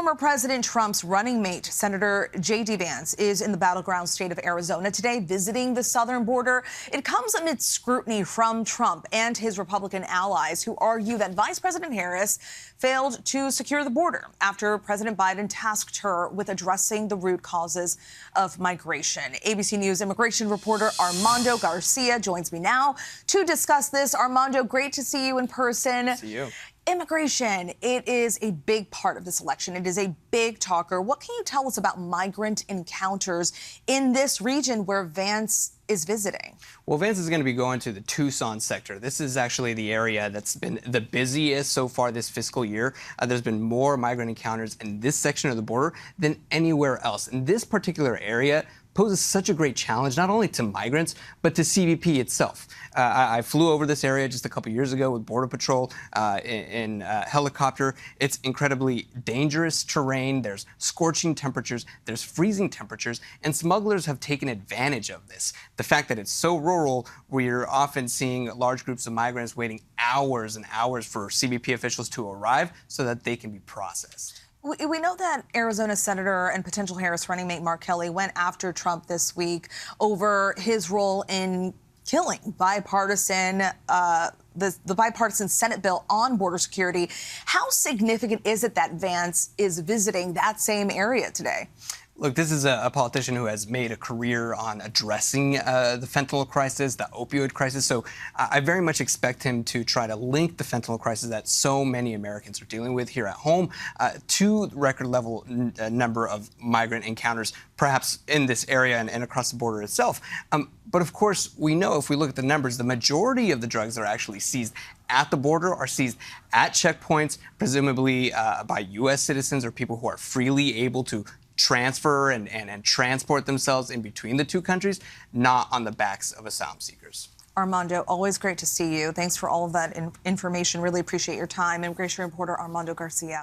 Former President Trump's running mate, Senator J.D. Vance, is in the battleground state of Arizona today, visiting the southern border. It comes amid scrutiny from Trump and his Republican allies, who argue that Vice President Harris failed to secure the border after President Biden tasked her with addressing the root causes of migration. ABC News immigration reporter Armando Garcia joins me now to discuss this. Armando, great to see you in person. See you. Immigration, it is a big part of this election. It is a big talker. What can you tell us about migrant encounters in this region where Vance is visiting? Well, Vance is going to be going to the Tucson sector. This is actually the area that's been the busiest so far this fiscal year. There's been more migrant encounters in this section of the border than anywhere else. And this particular area poses such a great challenge, not only to migrants, but to CBP itself. I flew over this area just a couple years ago with Border Patrol in a helicopter. It's incredibly dangerous terrain. There's scorching temperatures, there's freezing temperatures, and smugglers have taken advantage of this. The fact that it's so rural, we're often seeing large groups of migrants waiting hours and hours for CBP officials to arrive so that they can be processed. We know that Arizona Senator and potential Harris running mate Mark Kelly went after Trump this week over his role in killing the bipartisan Senate bill on border security. How significant is it that Vance is visiting that same area today? Look, this is a politician who has made a career on addressing the fentanyl crisis, the opioid crisis. So I very much expect him to try to link the fentanyl crisis that so many Americans are dealing with here at home to the record level number of migrant encounters, perhaps in this area and across the border itself. But of course, we know if we look at the numbers, the majority of the drugs that are actually seized at the border are seized at checkpoints, presumably by U.S. citizens or people who are freely able to transfer and transport themselves in between the two countries, not on the backs of asylum seekers. Armando, always great to see you. Thanks for all of that information. Really appreciate your time. Immigration reporter Armando Garcia.